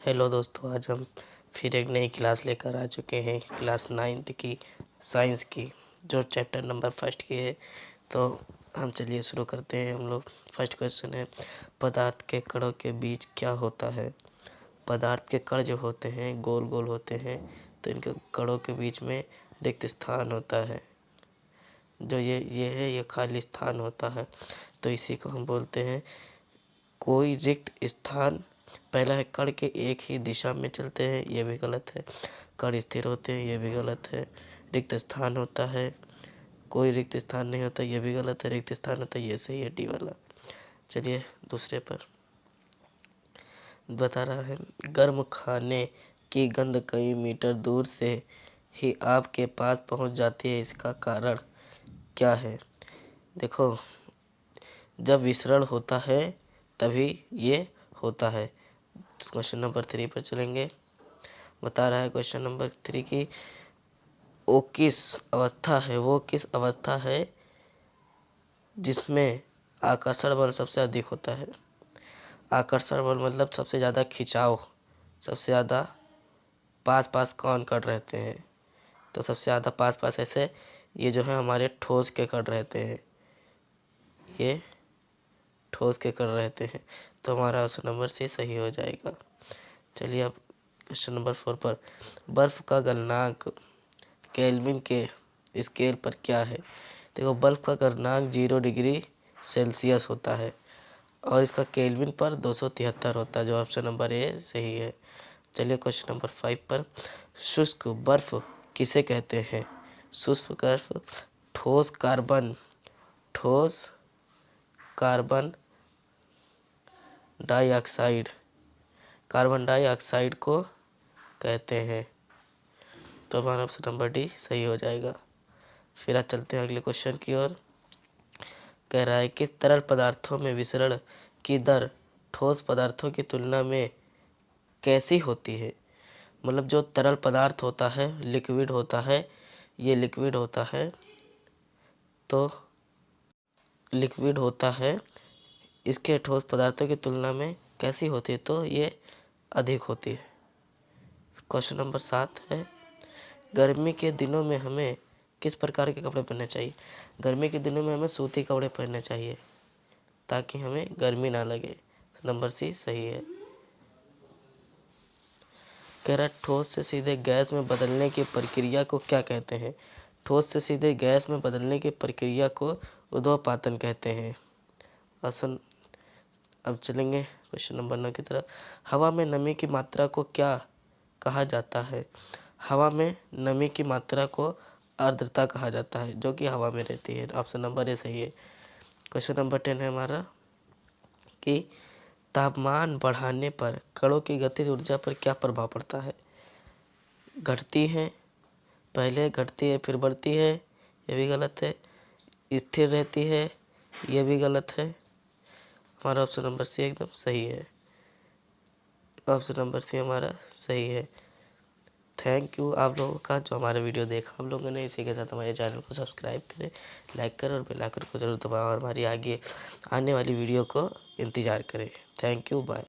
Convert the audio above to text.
Hello दोस्तों, आज हम फिर एक नई क्लास लेकर आ चुके हैं। क्लास 9th की साइंस की, जो चैप्टर नंबर फर्स्ट की है। तो हम चलिए शुरू करते हैं। हम लोग फर्स्ट क्वेश्चन है, पदार्थ के कणों के बीच क्या होता है। पदार्थ के कण जो होते हैं गोल गोल होते हैं, तो इनके कणों के बीच में रिक्त स्थान होता है। जो ये है, ये खाली स्थान होता है। तो इसी को हम बोलते हैं कोई रिक्त स्थान। पहला है कण के एक ही दिशा में चलते हैं, ये भी गलत है। कण स्थिर होते हैं, ये भी गलत है। रिक्त स्थान होता है, कोई रिक्त स्थान नहीं होता, ये भी गलत है। रिक्त स्थान होता है, ये सही है, डी वाला। चलिए दूसरे पर बता रहा है, गर्म खाने की गंध कई मीटर दूर से ही आपके पास पहुंच जाती है, इसका कारण क्या है। देखो, जब विसरण होता है तभी ये होता है। क्वेश्चन नंबर 3 पर चलेंगे। बता रहा है क्वेश्चन नंबर 3 की वो किस अवस्था है जिसमें आकर्षण बल सबसे अधिक होता है। आकर्षण बल मतलब सबसे ज़्यादा खिंचाव, सबसे ज़्यादा पास पास कौन कण रहते हैं। तो सबसे ज़्यादा पास पास ऐसे ये जो है हमारे ठोस के कण रहते हैं, ये ठोस के कण रहते हैं। तो हमारा ऑप्शन नंबर सी सही हो जाएगा। चलिए अब क्वेश्चन नंबर 4 पर, बर्फ़ का गलनांक केल्विन के स्केल पर क्या है। देखो, बर्फ़ का गलनांक 0 डिग्री सेल्सियस होता है और इसका केल्विन पर 273 होता है। जो ऑप्शन नंबर ए सही है। चलिए क्वेश्चन नंबर 5 पर, शुष्क बर्फ़ किसे कहते हैं। शुष्क बर्फ़ ठोस कार्बन डाइऑक्साइड को कहते हैं। तो हमारा ऑप्शन नंबर डी सही हो जाएगा। फिर आज चलते हैं अगले क्वेश्चन की ओर। कह रहा है कि तरल पदार्थों में विसरण की दर ठोस पदार्थों की तुलना में कैसी होती है। मतलब जो तरल पदार्थ होता है, लिक्विड होता है, ये लिक्विड होता है, तो लिक्विड होता है, इसके ठोस पदार्थों की तुलना में कैसी होती है, तो ये अधिक होती है। क्वेश्चन नंबर 7 है, गर्मी के दिनों में हमें किस प्रकार के कपड़े पहनने चाहिए। गर्मी के दिनों में हमें सूती कपड़े पहनने चाहिए ताकि हमें गर्मी ना लगे। नंबर सी सही है। कह रहा, ठोस से सीधे गैस में बदलने की प्रक्रिया को क्या कहते हैं। ठोस से सीधे गैस में बदलने की प्रक्रिया को ऊर्ध्वपातन कहते हैं। आसन अब चलेंगे क्वेश्चन नंबर 9 की तरफ। हवा में नमी की मात्रा को क्या कहा जाता है। हवा में नमी की मात्रा को आर्द्रता कहा जाता है, जो कि हवा में रहती है। ऑप्शन नंबर ए सही है। क्वेश्चन नंबर 10 है हमारा कि तापमान बढ़ाने पर कणों की गतिज ऊर्जा पर क्या प्रभाव पड़ता है। घटती है, पहले घटती है फिर बढ़ती है, ये भी गलत है। स्थिर रहती है, ये भी गलत है। हमारा ऑप्शन नंबर सी एकदम सही है। ऑप्शन नंबर सी हमारा सही है। थैंक यू आप लोगों का जो हमारा वीडियो देखा आप लोगों ने। इसी के साथ हमारे चैनल को सब्सक्राइब करें, लाइक करें और बेल आइकन को जरूर दबाएं और हमारी आगे आने वाली वीडियो को इंतज़ार करें। Thank you, bye.